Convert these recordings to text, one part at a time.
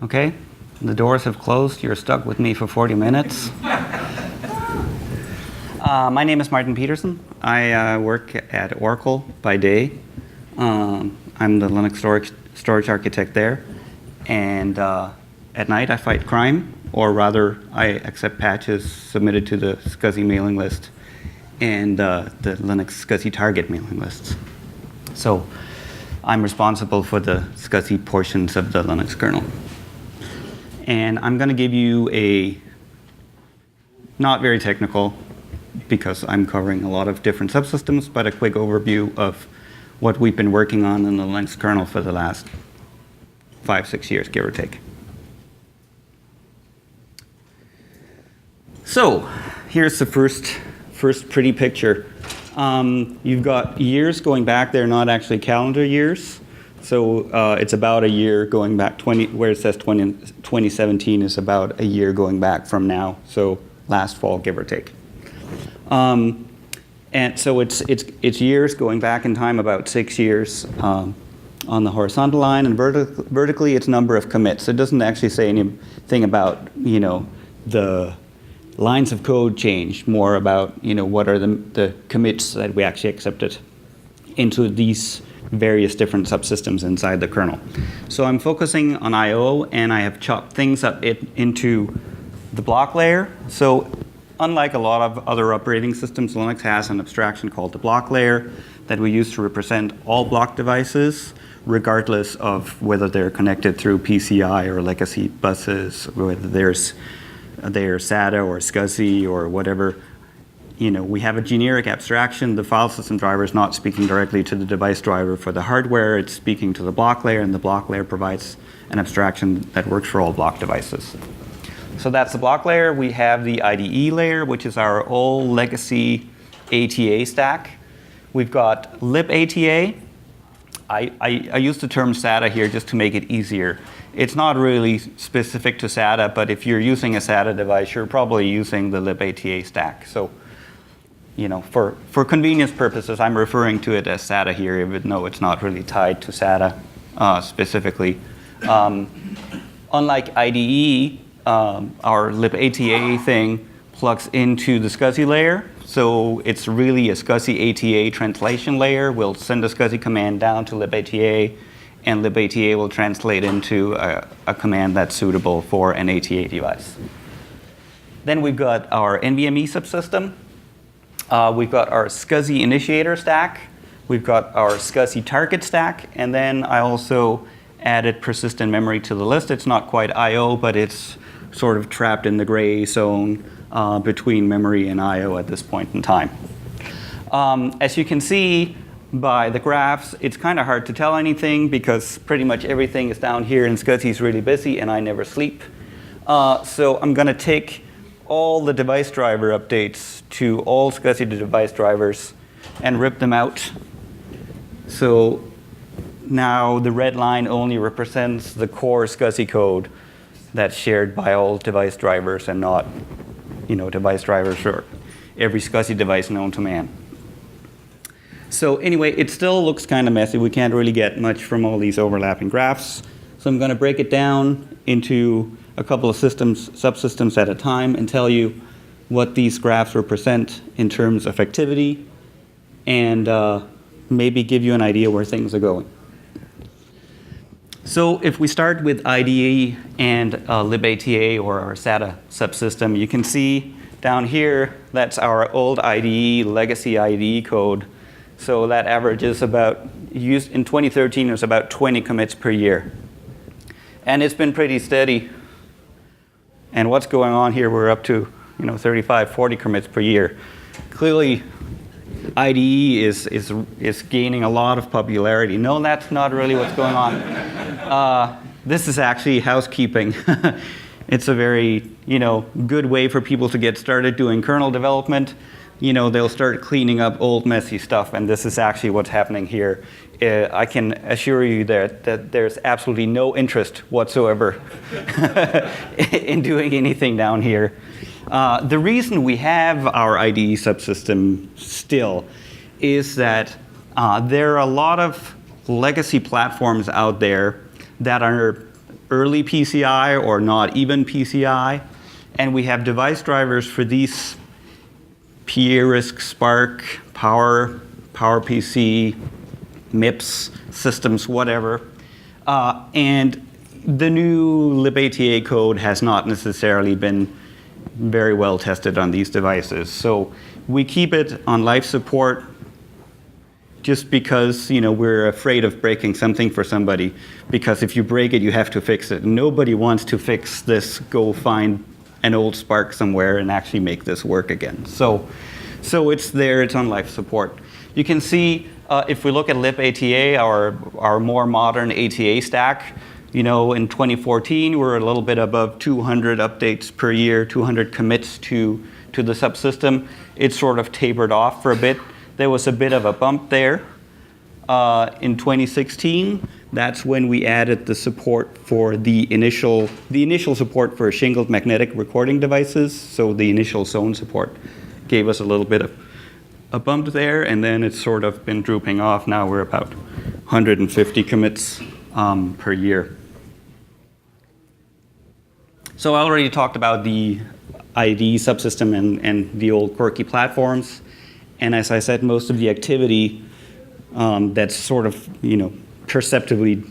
Okay, the doors have closed. You're stuck with me for 40 minutes. My name is Martin Petersen. I work at Oracle by day. I'm the Linux storage architect there. And at night I fight crime, or rather I accept patches submitted to the Scazzy mailing list and the Linux Scazzy target mailing lists. So I'm responsible for the Scazzy portions of the Linux kernel. And I'm going to give you a not very technical, because I'm covering a lot of different subsystems, but a quick overview of what we've been working on in the Linux kernel for the last 5-6 years, give or take. So here's the first pretty picture. You've got years going back. They're not actually calendar years. So it's about a year going back, where it says 2017 is about a year going back from now. So last fall, give or take. And so it's years going back in time, about 6 years on the horizontal line, and vertically it's number of commits. It doesn't actually say anything about the lines of code change, more about what are the commits that we actually accepted into these various different subsystems inside the kernel. So I'm focusing on I/O, and I have chopped things up into the block layer. So unlike a lot of other operating systems, Linux has an abstraction called the block layer that we use to represent all block devices, regardless of whether they're connected through PCI or legacy buses, whether they're SATA or Scazzy or whatever. We have a generic abstraction. The file system driver is not speaking directly to the device driver for the hardware. It's speaking to the block layer, and the block layer provides an abstraction that works for all block devices. So that's the block layer. We have the IDE layer, which is our old legacy ATA stack. We've got libATA. I use the term SATA here just to make it easier. It's not really specific to SATA, but if you're using a SATA device, you're probably using the libATA stack. So, for convenience purposes, I'm referring to it as SATA here, even though it's not really tied to SATA specifically. Unlike IDE, our libATA thing plugs into the Scazzy layer. So it's really a Scazzy ATA translation layer. We'll send a Scazzy command down to libATA, and libATA will translate into a command that's suitable for an ATA device. Then we've got our NVMe subsystem. We've got our Scazzy initiator stack. We've got our Scazzy target stack. And then I also added persistent memory to the list. It's not quite I/O, but it's sort of trapped in the gray zone between memory and I/O at this point in time. As you can see by the graphs, it's kind of hard to tell anything because pretty much everything is down here, and Scazzy's really busy, and I never sleep. So I'm going to take all the device driver updates to all Scazzy device drivers and rip them out. So now the red line only represents the core Scazzy code that's shared by all device drivers, and not device drivers for every Scazzy device known to man. So anyway, it still looks kind of messy. We can't really get much from all these overlapping graphs. So I'm going to break it down into a couple of subsystems at a time, and tell you what these graphs represent in terms of activity, and maybe give you an idea where things are going. So if we start with IDE and libATA, or our SATA subsystem, you can see down here that's our old IDE, legacy IDE code. So that averages about, in 2013, it was about 20 commits per year. And it's been pretty steady. And what's going on here, we're up to 35, 40 commits per year. Clearly, IDE is gaining a lot of popularity. No, that's not really what's going on. This is actually housekeeping. It's a very good way for people to get started doing kernel development. They'll start cleaning up old messy stuff, and this is actually what's happening here. I can assure you that there's absolutely no interest whatsoever in doing anything down here. The reason we have our IDE subsystem still is that there are a lot of legacy platforms out there that are early PCI or not even PCI. And we have device drivers for these PA-RISC, Spark, PowerPC, MIPS systems, whatever. And the new libATA code has not necessarily been very well tested on these devices. So we keep it on life support just because we're afraid of breaking something for somebody. Because if you break it, you have to fix it. Nobody wants to fix this, go find an old Spark somewhere and actually make this work again. So it's there, it's on life support. You can see if we look at libATA, our more modern ATA stack, in 2014, we're a little bit above 200 updates per year, 200 commits to the subsystem. It sort of tapered off for a bit. There was a bit of a bump there. In 2016, that's when we added the support for the initial support for shingled magnetic recording devices. So the initial zone support gave us a little bit of a bump there, and then it's sort of been drooping off. Now we're about 150 commits per year. So I already talked about the IDE subsystem and the old quirky platforms. And as I said, most of the activity that's sort of, perceptibly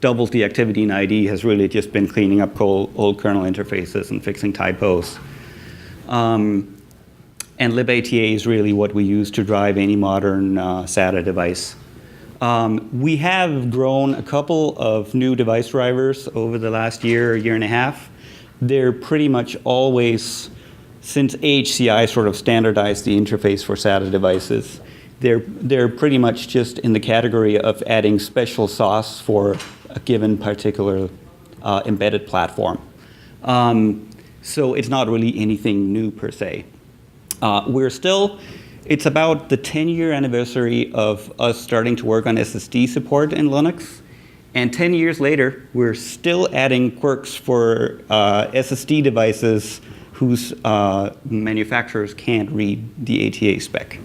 doubled the activity in IDE has really just been cleaning up old kernel interfaces and fixing typos. And libATA is really what we use to drive any modern SATA device. We have grown a couple of new device drivers over the last year and a half. They're pretty much always, since HCI sort of standardized the interface for SATA devices, they're pretty much just in the category of adding special sauce for a given particular embedded platform. So it's not really anything new per se. It's about the 10-year anniversary of us starting to work on SSD support in Linux. And 10 years later, we're still adding quirks for SSD devices whose manufacturers can't read the ATA spec.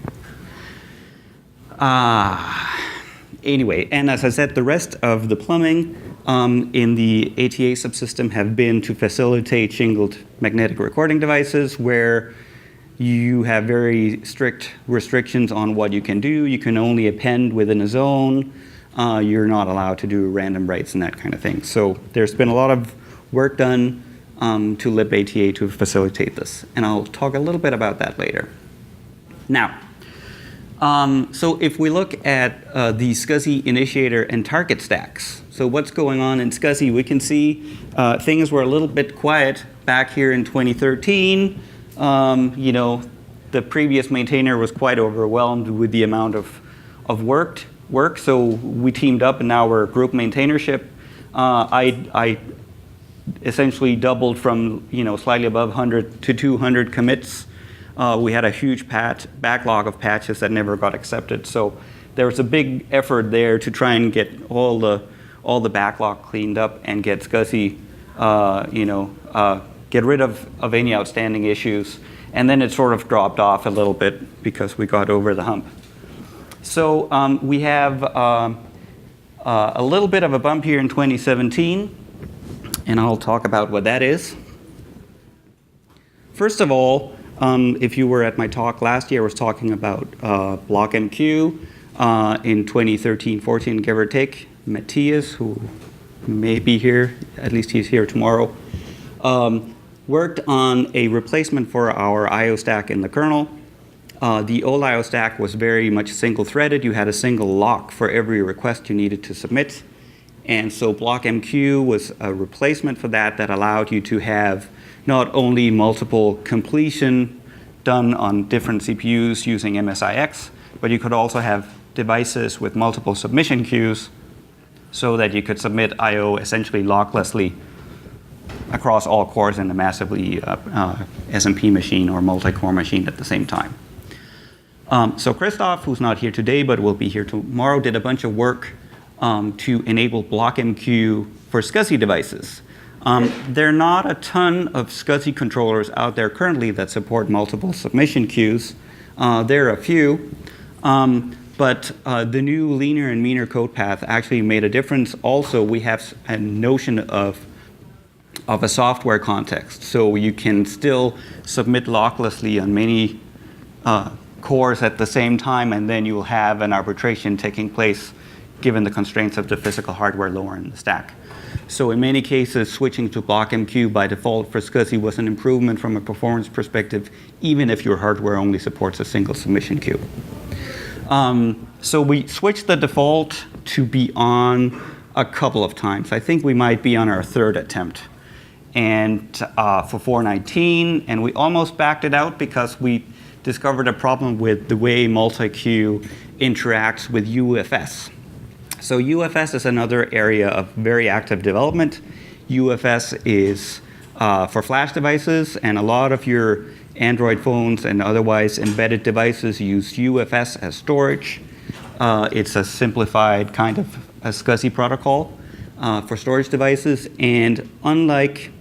Anyway, and as I said, the rest of the plumbing in the ATA subsystem have been to facilitate shingled magnetic recording devices where you have very strict restrictions on what you can do. You can only append within a zone. You're not allowed to do random writes and that kind of thing. So there's been a lot of work done to libATA to facilitate this. And I'll talk a little bit about that later. Now, so if we look at the Scazzy initiator and target stacks, so what's going on in Scazzy, we can see things were a little bit quiet back here in 2013. The previous maintainer was quite overwhelmed with the amount of work, so we teamed up and now we're group maintainership. I essentially doubled from slightly above 100 to 200 commits. We had a huge backlog of patches that never got accepted, so there was a big effort there to try and get all the backlog cleaned up and get Scazzy, get rid of any outstanding issues. And then it sort of dropped off a little bit because we got over the hump. So we have a little bit of a bump here in 2017, and I'll talk about what that is. First of all, if you were at my talk last year, I was talking about BlockMQ in 2013-14, give or take. Matthias, who may be here, at least he's here tomorrow, worked on a replacement for our I/O stack in the kernel. The old I/O stack was very much single-threaded. You had a single lock for every request you needed to submit. And so BlockMQ was a replacement for that allowed you to have not only multiple completion done on different CPUs using MSIX, but you could also have devices with multiple submission queues so that you could submit I/O essentially locklessly across all cores in a massively SMP machine or multi-core machine at the same time. So Christoph, who's not here today but will be here tomorrow, did a bunch of work to enable BlockMQ for Scazzy devices. There are not a ton of Scazzy controllers out there currently that support multiple submission queues. There are a few, but the new leaner and meaner code path actually made a difference. Also, we have a notion of of a software context. So you can still submit locklessly on many cores at the same time, and then you will have an arbitration taking place given the constraints of the physical hardware lower in the stack. So in many cases, switching to BlockMQ by default for Scazzy was an improvement from a performance perspective, even if your hardware only supports a single submission queue. So we switched the default to be on a couple of times. I think we might be on our third attempt. And for 419, and we almost backed it out because we discovered a problem with the way multi-queue interacts with UFS. So UFS is another area of very active development. UFS is for flash devices, and a lot of your Android phones and otherwise embedded devices use UFS as storage. It's a simplified kind of a Scazzy protocol for storage devices, and unlike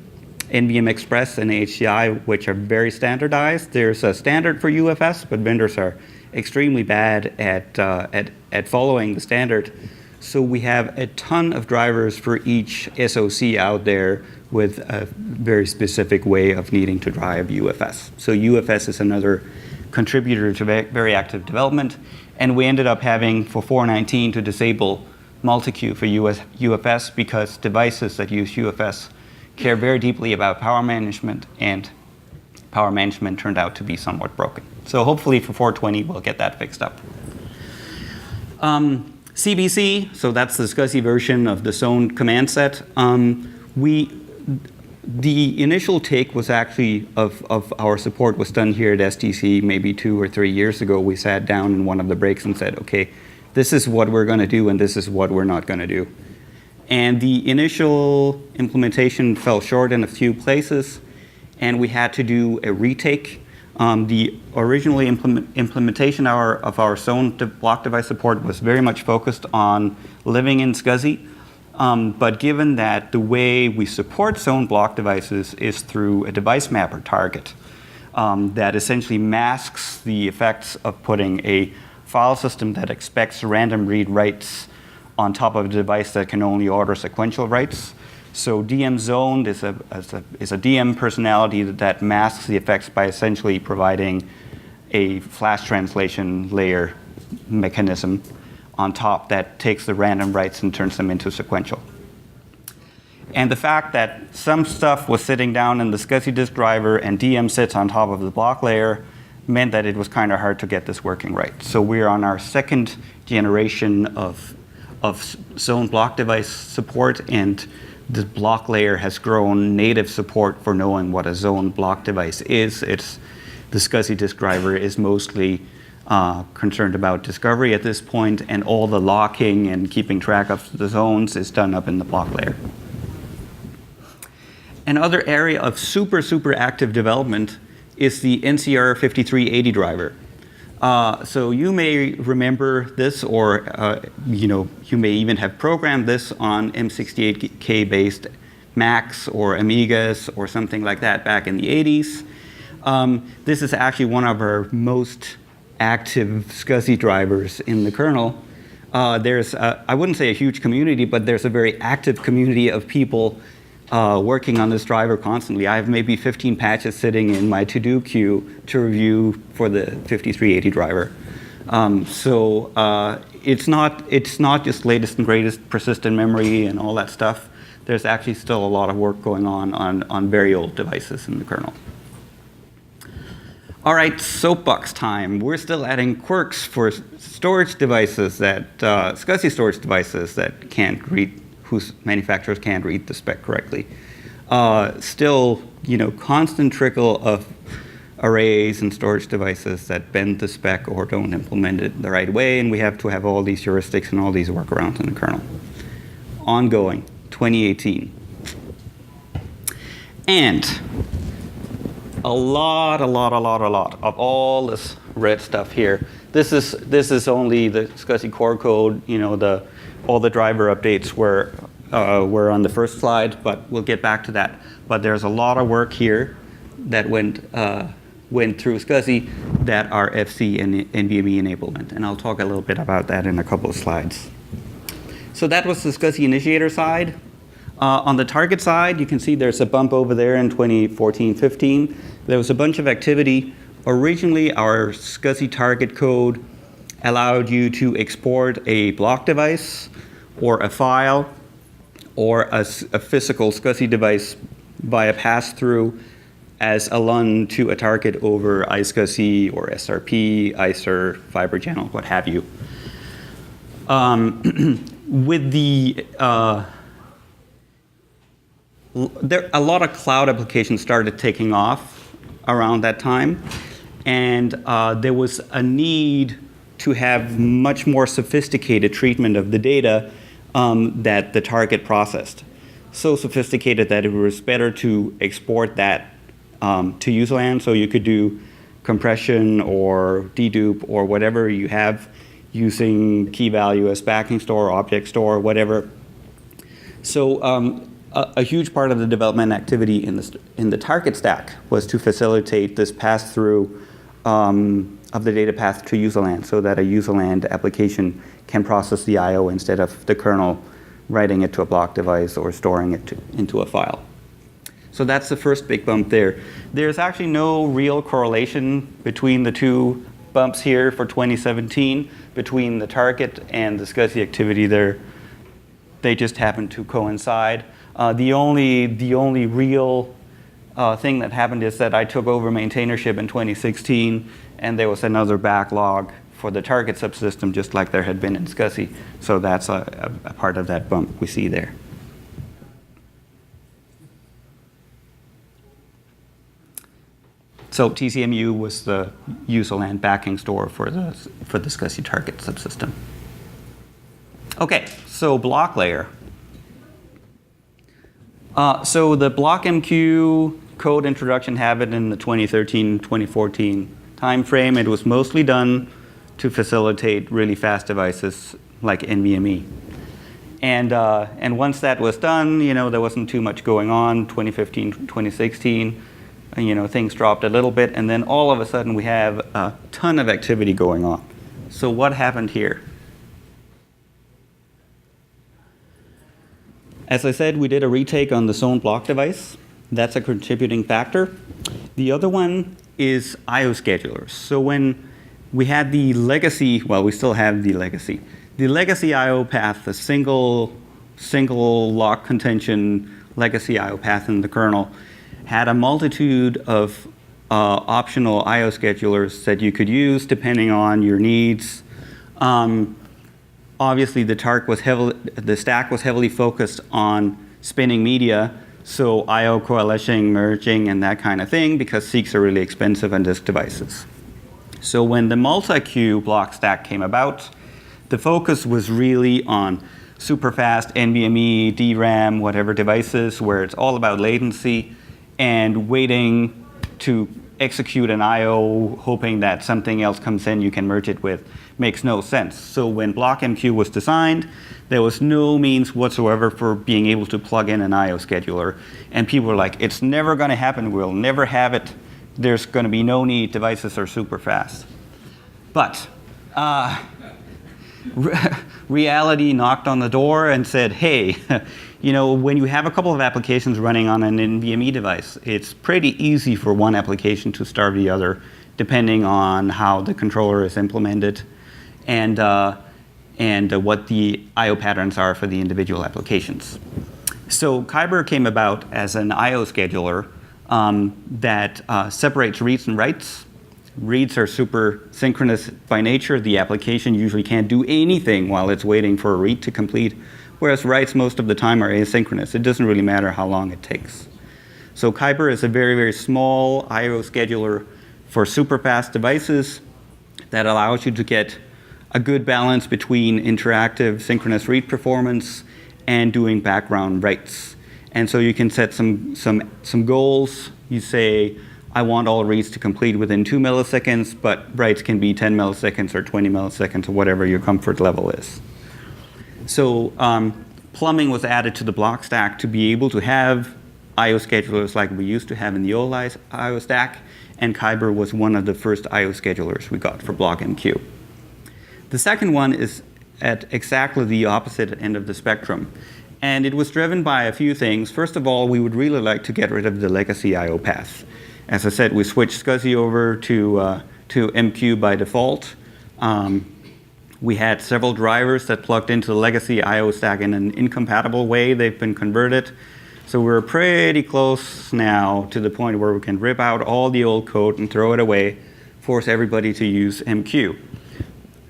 NVMe Express and HCI, which are very standardized, there's a standard for UFS, but vendors are extremely bad at following the standard. So we have a ton of drivers for each SoC out there with a very specific way of needing to drive UFS. So UFS is another contributor to very active development, and we ended up having, for 419, to disable multi-queue for UFS because devices that use UFS care very deeply about power management, and power management turned out to be somewhat broken. So hopefully for 420, we'll get that fixed up. CBC, so that's the Scazzy version of the zone command set. The initial take was actually of our support was done here at SDC maybe 2 or 3 years ago. We sat down in one of the breaks and said, okay, this is what we're going to do and this is what we're not going to do. And the initial implementation fell short in a few places, and we had to do a retake. The original implementation of our zone block device support was very much focused on living in Scazzy. But given that the way we support zone block devices is through a device mapper target that essentially masks the effects of putting a file system that expects random read writes on top of a device that can only order sequential writes. So DM zoned is a DM personality that masks the effects by essentially providing a flash translation layer mechanism on top that takes the random writes and turns them into sequential. And the fact that some stuff was sitting down in the Scazzy disk driver and DM sits on top of the block layer meant that it was kind of hard to get this working right. So we're on our second generation of zone block device support, and the block layer has grown native support for knowing what a zone block device is. The Scazzy disk driver is mostly concerned about discovery at this point, and all the locking and keeping track of the zones is done up in the block layer. Another area of super active development is the NCR 5380 driver. So you may remember this, or you may even have programmed this on M68K based Macs or Amigas or something like that back in the 80s. This is actually one of our most active Scazzy drivers in the kernel. There's, I wouldn't say a huge community, but there's a very active community of people working on this driver constantly. I have maybe 15 patches sitting in my to-do queue to review for the 5380 driver. It's not just latest and greatest persistent memory and all that stuff. There's actually still a lot of work going on very old devices in the kernel. All right, soapbox time. We're still adding quirks for storage devices that, Scazzy storage devices that can't read, whose manufacturers can't read the spec correctly. Still, constant trickle of arrays and storage devices that bend the spec or don't implement it the right way, and we have to have all these heuristics and all these workarounds in the kernel. Ongoing, 2018. And a lot of all this red stuff here. This is only the Scazzy core code. All the driver updates were on the first slide, but we'll get back to that. But there's a lot of work here that went through Scazzy that are FC and NVMe enablement, and I'll talk a little bit about that in a couple of slides. So that was the Scazzy initiator side. On the target side, you can see there's a bump over there in 2014-15. There was a bunch of activity. Originally, our Scazzy target code allowed you to export a block device or a file or a physical Scazzy device via pass-through as a LUN to a target over iSCSI or SRP, ICER, Fibre channel, what have you. With the a lot of cloud applications started taking off around that time, and there was a need to have much more sophisticated treatment of the data that the target processed. So sophisticated that it was better to export that to userland, so you could do compression or dedupe or whatever you have using key value as backing store, object store, whatever. So a huge part of the development activity in the target stack was to facilitate this pass-through of the data path to userland, so that a userland application can process the I/O instead of the kernel writing it to a block device or storing it into a file. So that's the first big bump there. There's actually no real correlation between the two bumps here for 2017 between the target and the Scazzy activity there. They just happen to coincide. The only real thing that happened is that I took over maintainership in 2016, and there was another backlog for the target subsystem, just like there had been in Scazzy. So that's a part of that bump we see there. So TCMU was the userland backing store for the Scazzy target subsystem. Okay, so block layer. So the block MQ code introduction happened in the 2013-2014 timeframe. It was mostly done to facilitate really fast devices like NVMe. And once that was done, there wasn't too much going on. 2015, 2016. Things dropped a little bit, and then all of a sudden we have a ton of activity going on. So what happened here? As I said, we did a retake on the zone block device. That's a contributing factor. The other one is I/O schedulers. So when we had the legacy, well, we still have the legacy. The legacy I/O path, the single lock contention legacy I/O path in the kernel, had a multitude of optional I/O schedulers that you could use depending on your needs. Obviously, the stack was heavily focused on spinning media, so I/O coalescing, merging, and that kind of thing, because seeks are really expensive on disk devices. So when the multi-queue block stack came about, the focus was really on super fast NVMe, DRAM, whatever devices, where it's all about latency and waiting to execute an I/O, hoping that something else comes in you can merge it with, makes no sense. So when block MQ was designed, there was no means whatsoever for being able to plug in an I/O scheduler. And people were like, it's never going to happen. We'll never have it. There's going to be no need. Devices are super fast. But reality knocked on the door and said, hey, when you have a couple of applications running on an NVMe device, it's pretty easy for one application to starve the other, depending on how the controller is implemented and what the I/O patterns are for the individual applications. So Fibre came about as an I/O scheduler that separates reads and writes. Reads are super synchronous by nature. The application usually can't do anything while it's waiting for a read to complete, whereas writes most of the time are asynchronous. It doesn't really matter how long it takes. So Fibre is a very, very small I/O scheduler for super fast devices that allows you to get a good balance between interactive synchronous read performance and doing background writes. And so you can set some goals. You say, I want all reads to complete within 2 milliseconds, but writes can be 10 milliseconds or 20 milliseconds or whatever your comfort level is. So plumbing was added to the block stack to be able to have I/O schedulers like we used to have in the old I/O stack, and Fibre was one of the first I/O schedulers we got for block MQ. The second one is at exactly the opposite end of the spectrum. And it was driven by a few things. First of all, we would really like to get rid of the legacy I/O path. As I said, we switched Scazzy over to MQ by default. We had several drivers that plugged into the legacy I/O stack in an incompatible way. They've been converted. So we're pretty close now to the point where we can rip out all the old code and throw it away, force everybody to use MQ.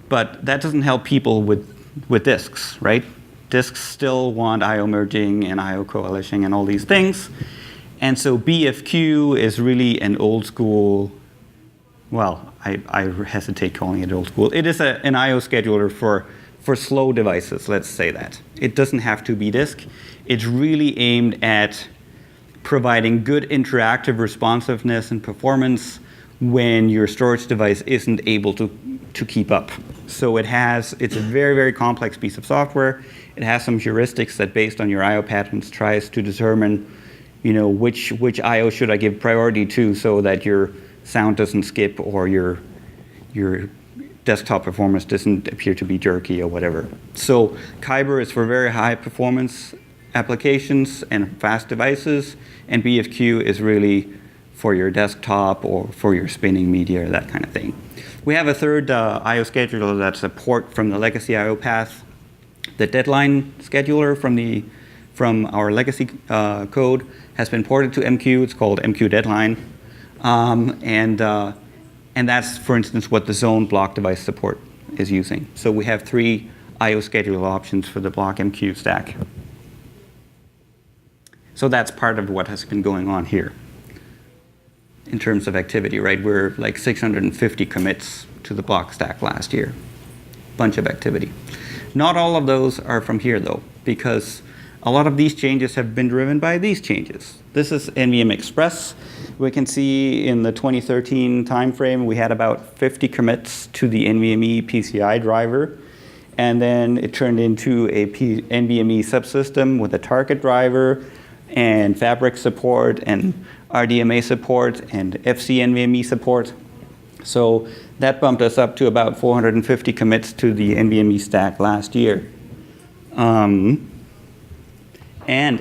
But that doesn't help people with disks, right? Disks still want I/O merging and I/O coalescing and all these things. And so BFQ is really an old school, well, I hesitate calling it old school. It is an I/O scheduler for slow devices, let's say that. It doesn't have to be disk. It's really aimed at providing good interactive responsiveness and performance when your storage device isn't able to keep up. So it's a very, very complex piece of software. It has some heuristics that, based on your I/O patterns, tries to determine, which I/O should I give priority to so that your sound doesn't skip or your desktop performance doesn't appear to be jerky or whatever. So Fibre is for very high performance applications and fast devices, and BFQ is really for your desktop or for your spinning media, that kind of thing. We have a third I/O scheduler that's a port from the legacy I/O path. The deadline scheduler from our legacy code has been ported to MQ. It's called MQ deadline. And that's, for instance, what the zone block device support is using. So we have 3 I/O scheduler options for the block MQ stack. So that's part of what has been going on here in terms of activity, right? We're like 650 commits to the block stack last year. Bunch of activity. Not all of those are from here, though, because a lot of these changes have been driven by these changes. This is NVMe Express. We can see in the 2013 timeframe, we had about 50 commits to the NVMe PCI driver. And then it turned into a NVMe subsystem with a target driver and Fabric support and RDMA support and FC NVMe support. So that bumped us up to about 450 commits to the NVMe stack last year. And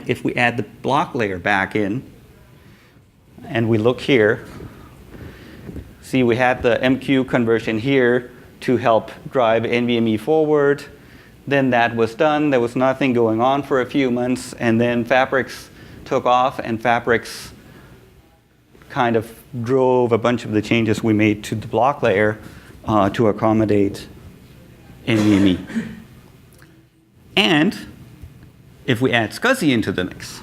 if we add the block layer back in, and we look here, see we had the MQ conversion here to help drive NVMe forward. Then that was done. There was nothing going on for a few months, and then Fabrics took off, and Fabrics kind of drove a bunch of the changes we made to the block layer to accommodate NVMe. And if we add Scazzy into the mix,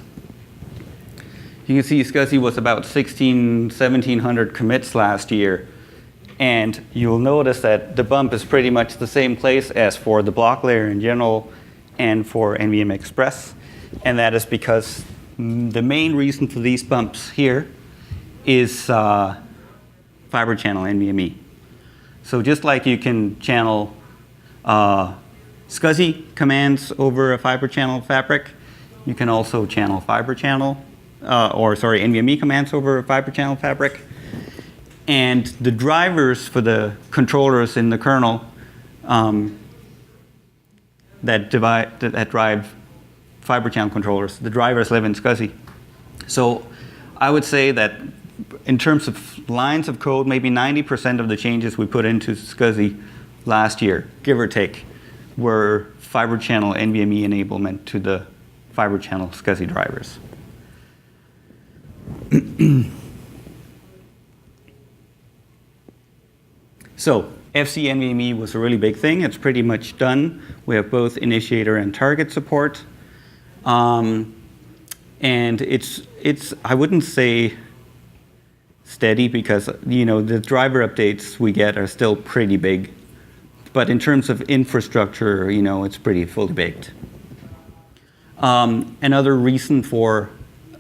you can see Scazzy was about 1,700 commits last year. And you'll notice that the bump is pretty much the same place as for the block layer in general and for NVMe Express. And that is because the main reason for these bumps here is fiber channel NVMe. So just like you can channel Scazzy commands over a fiber channel fabric, you can also channel NVMe commands over a fiber channel fabric. And the drivers for the controllers in the kernel that drive fiber channel controllers, the drivers live in Scazzy. So I would say that in terms of lines of code, maybe 90% of the changes we put into Scazzy last year, give or take, were fiber channel NVMe enablement to the fiber channel Scazzy drivers. So FC NVMe was a really big thing. It's pretty much done. We have both initiator and target support. And it's I wouldn't say steady because the driver updates we get are still pretty big. But in terms of infrastructure, it's pretty fully baked. Another reason for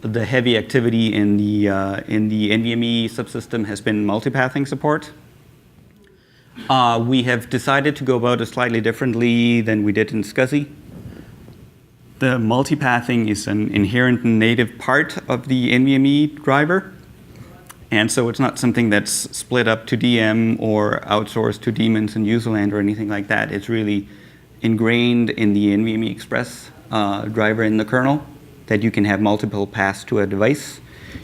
the heavy activity in the NVMe subsystem has been multipathing support. We have decided to go about it slightly differently than we did in Scazzy. The multipathing is an inherent native part of the NVMe driver. And so it's not something that's split up to DM or outsourced to daemons and userland or anything like that. It's really ingrained in the NVMe Express driver in the kernel, that you can have multiple paths to a device.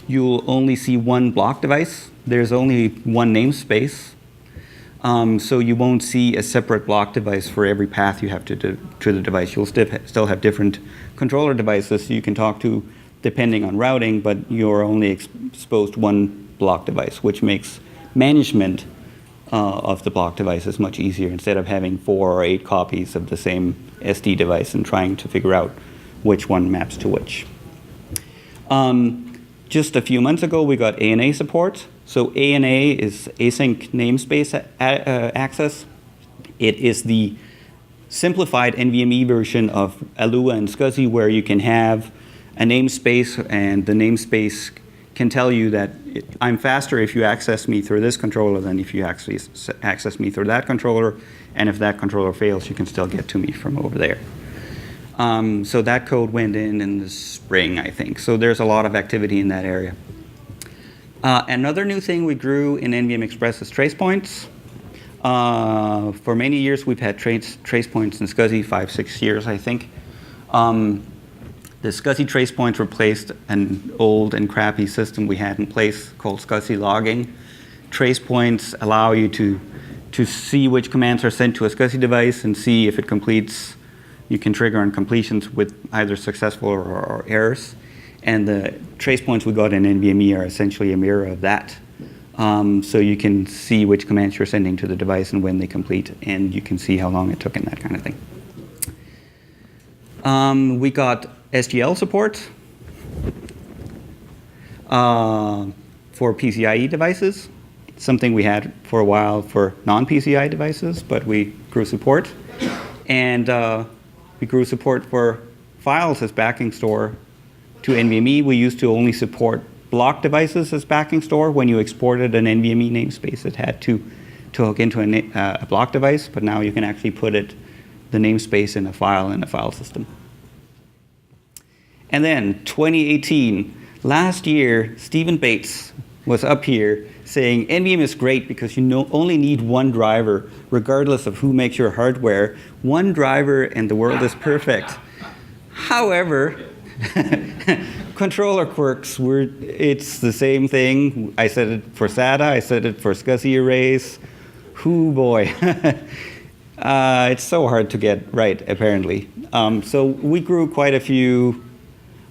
You'll only see one block device. There's only one namespace. So you won't see a separate block device for every path you have to the device. You'll still have different controller devices you can talk to depending on routing, but you're only exposed to one block device, which makes management of the block devices much easier instead of having 4 or 8 copies of the same SD device and trying to figure out which one maps to which. Just a few months ago, we got ANA support. So ANA is async namespace access. It is the simplified NVMe version of Alua and Scazzy, where you can have a namespace, and the namespace can tell you that I'm faster if you access me through this controller than if you actually access me through that controller. And if that controller fails, you can still get to me from over there. So that code went in the spring, I think. So there's a lot of activity in that area. Another new thing we grew in NVMe Express is trace points. For many years, we've had trace points in Scazzy, 5-6 years, I think. The Scazzy trace points replaced an old and crappy system we had in place called Scazzy logging. Trace points allow you to see which commands are sent to a Scazzy device and see if it completes. You can trigger on completions with either successful or errors. And the trace points we got in NVMe are essentially a mirror of that. So you can see which commands you're sending to the device and when they complete, and you can see how long it took and that kind of thing. We got SGL support for PCIe devices, something we had for a while for non-PCIe devices, but we grew support. And we grew support for files as backing store to NVMe. We used to only support block devices as backing store. When you exported an NVMe namespace, it had to hook into a block device, but now you can actually put the namespace in a file system. And then 2018, last year, Stephen Bates was up here saying NVMe is great because you only need one driver, regardless of who makes your hardware. One driver and the world is perfect. However, controller quirks, it's the same thing. I said it for SATA, I said it for Scazzy arrays. Hoo boy. It's so hard to get right, apparently. So we grew quite a few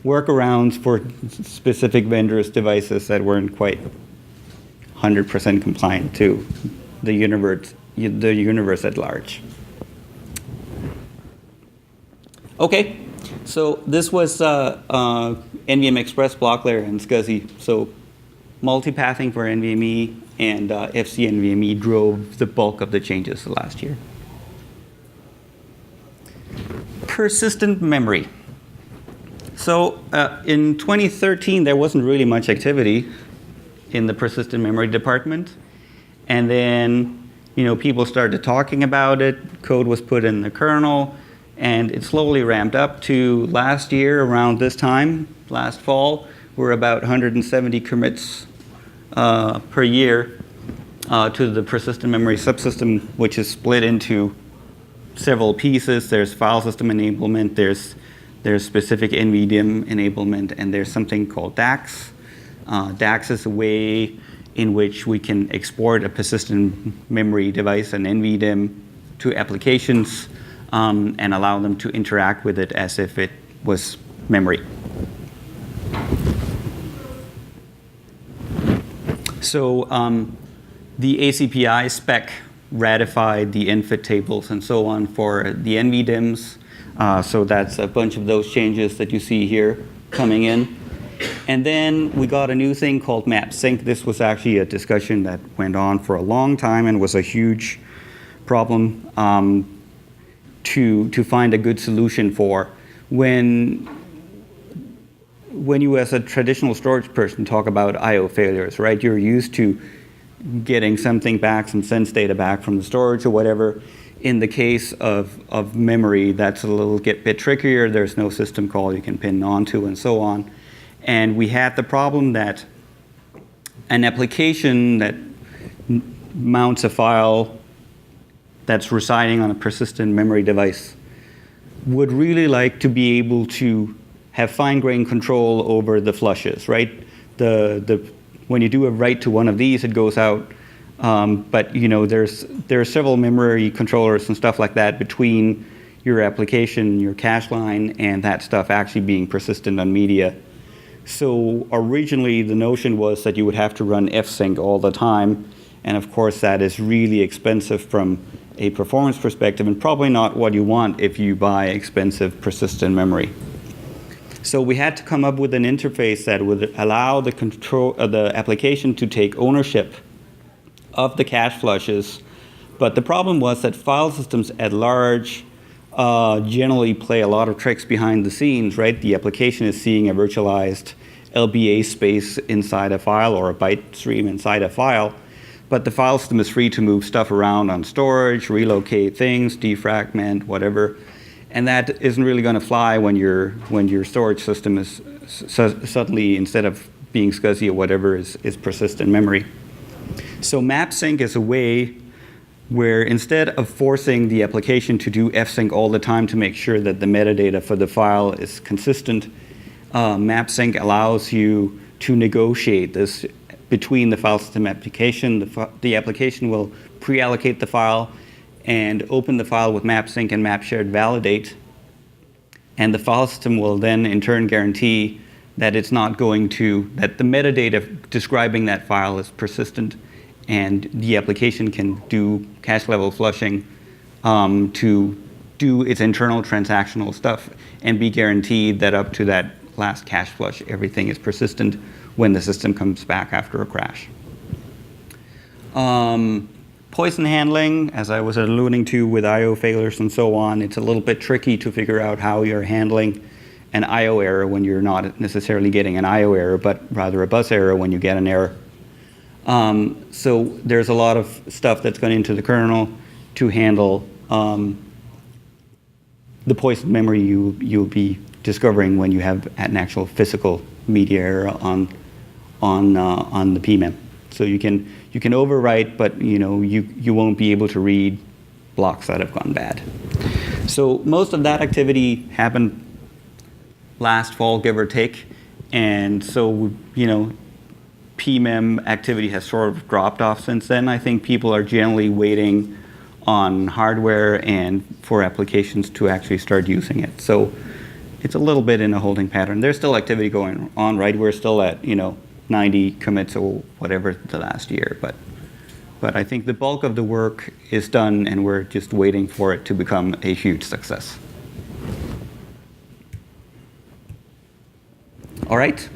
workarounds for specific vendors' devices that weren't quite 100% compliant to the universe at large. Okay, so this was NVMe Express block layer and Scazzy. So multipathing for NVMe and FC NVMe drove the bulk of the changes last year. Persistent memory. So in 2013, there wasn't really much activity in the persistent memory department. And then, people started talking about it. Code was put in the kernel. And it slowly ramped up to last year, around this time, last fall. We're about 170 commits per year to the persistent memory subsystem, which is split into several pieces. There's file system enablement, there's specific NVDIMM enablement, and there's something called DAX. DAX is a way in which we can export a persistent memory device, an NVDIMM, to applications and allow them to interact with it as if it was memory. So the ACPI spec ratified the infit tables and so on for the NVDIMMs. So that's a bunch of those changes that you see here coming in. And then we got a new thing called map sync. This was actually a discussion that went on for a long time and was a huge problem to find a good solution for. When you as a traditional storage person talk about I/O failures, right? You're used to getting something back, some sense data back from the storage or whatever. In the case of memory, that's a little bit trickier. There's no system call you can pin onto and so on. And we had the problem that an application that mounts a file that's residing on a persistent memory device would really like to be able to have fine-grained control over the flushes, right? When you do a write to one of these, it goes out. But there are several memory controllers and stuff like that between your application, your cache line, and that stuff actually being persistent on media. So originally, the notion was that you would have to run fsync all the time. And of course, that is really expensive from a performance perspective, and probably not what you want if you buy expensive persistent memory. So we had to come up with an interface that would allow the application to take ownership of the cache flushes. But the problem was that file systems at large generally play a lot of tricks behind the scenes, right? The application is seeing a virtualized LBA space inside a file or a byte stream inside a file, but the file system is free to move stuff around on storage, relocate things, defragment, whatever. And that isn't really going to fly when your storage system is suddenly, instead of being SCSI or whatever, is persistent memory. So MapSync is a way where instead of forcing the application to do fsync all the time to make sure that the metadata for the file is consistent, MapSync allows you to negotiate this between the file system application. The application will pre-allocate the file and open the file with MapSync and MapShared validate. And the file system will then in turn guarantee that it's not going to, that the metadata describing that file is persistent, and the application can do cache level flushing to do its internal transactional stuff and be guaranteed that up to that last cache flush, everything is persistent when the system comes back after a crash. Poison handling, as I was alluding to with I/O failures and so on, it's a little bit tricky to figure out how you're handling an I/O error when you're not necessarily getting an I/O error, but rather a bus error when you get an error. So there's a lot of stuff that's gone into the kernel to handle the poison memory you'll be discovering when you have an actual physical media error on the PMEM. So you can overwrite, but you won't be able to read blocks that have gone bad. So most of that activity happened last fall, give or take, and so PMEM activity has sort of dropped off since then. I think people are generally waiting on hardware and for applications to actually start using it. So it's a little bit in a holding pattern. There's still activity going on, right? We're still at 90 commits or whatever the last year, but I think the bulk of the work is done, and we're just waiting for it to become a huge success. All right.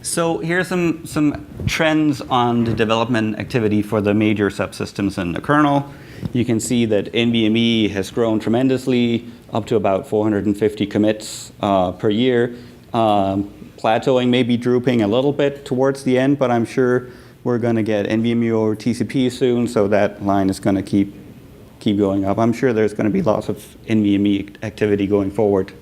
So here's some trends on the development activity for the major subsystems in the kernel. You can see that NVMe has grown tremendously, up to about 450 commits per year. Plateauing, maybe drooping a little bit towards the end, but I'm sure we're going to get NVMe over TCP soon, so that line is going to keep going up. I'm sure there's going to be lots of NVMe activity going forward.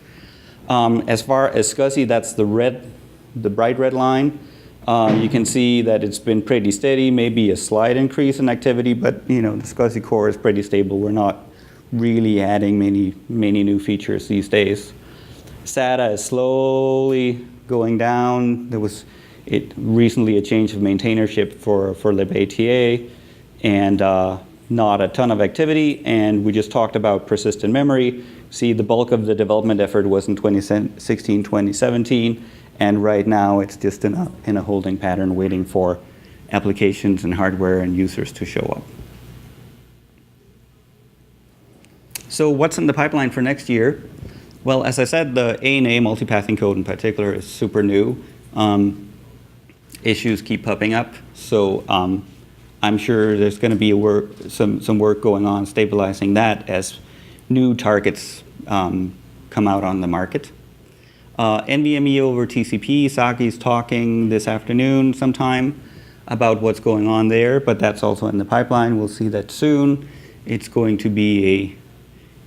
As far as SCSI, that's the bright red line. You can see that it's been pretty steady, maybe a slight increase in activity, but the SCSI core is pretty stable. We're not really adding many new features these days. SATA is slowly going down. There was recently a change of maintainership for libata, and not a ton of activity. And we just talked about persistent memory. See, the bulk of the development effort was in 2016, 2017. And right now, it's just in a holding pattern, waiting for applications and hardware and users to show up. So what's in the pipeline for next year? Well, as I said, the ANA multipathing code in particular is super new. Issues keep popping up. So I'm sure there's going to be some work going on stabilizing that as new targets come out on the market. NVMe over TCP, Saki's talking this afternoon sometime about what's going on there, but that's also in the pipeline. We'll see that soon. It's going to be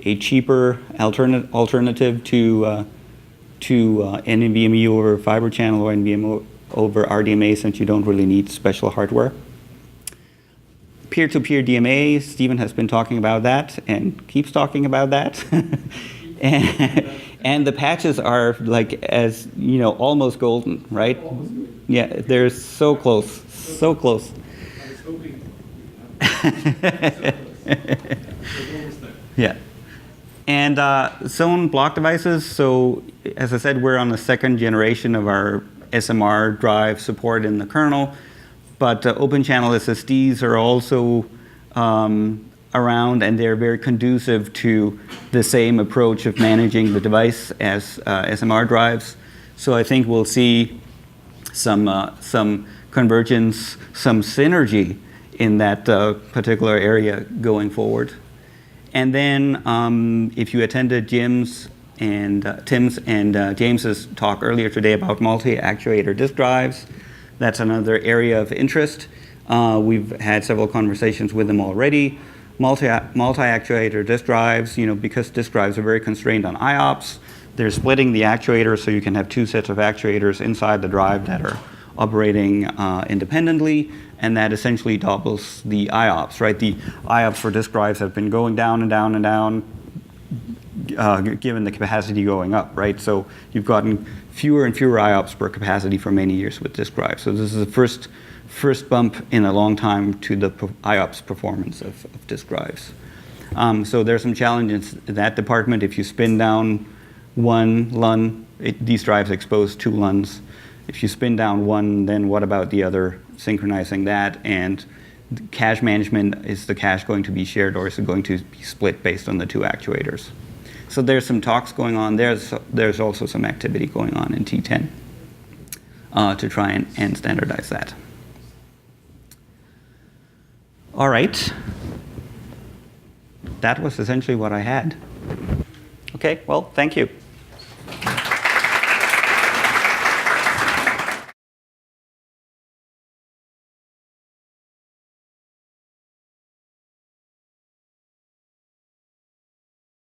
a cheaper alternative to NVMe over Fibre channel or NVMe over RDMA, since you don't really need special hardware. Peer-to-peer DMA, Stephen has been talking about that and keeps talking about that. And the patches are like as, almost golden, right? Yeah, they're so close, so close. I was hoping. So close. Yeah. And zone block devices, so as I said, we're on the second generation of our SMR drive support in the kernel, but open channel SSDs are also around, and they're very conducive to the same approach of managing the device as SMR drives. So I think we'll see some convergence, some synergy in that particular area going forward. And then if you attended Tim's and James's talk earlier today about multi-actuator disk drives, that's another area of interest. We've had several conversations with them already. Multi-actuator disk drives, because disk drives are very constrained on IOPS, they're splitting the actuator so you can have two sets of actuators inside the drive that are operating independently, and that essentially doubles the IOPS, right? The IOPS for disk drives have been going down and down and down, given the capacity going up, right? So you've gotten fewer and fewer IOPS per capacity for many years with disk drives. So this is the first bump in a long time to the IOPS performance of disk drives. So there's some challenges in that department. If you spin down one LUN, these drives expose two LUNs. If you spin down one, then what about the other? Synchronizing that, and cache management, is the cache going to be shared or is it going to be split based on the two actuators? So there's some talks going on. There's also some activity going on in T10 to try and standardize that. All right. That was essentially what I had. Okay, well, thank you.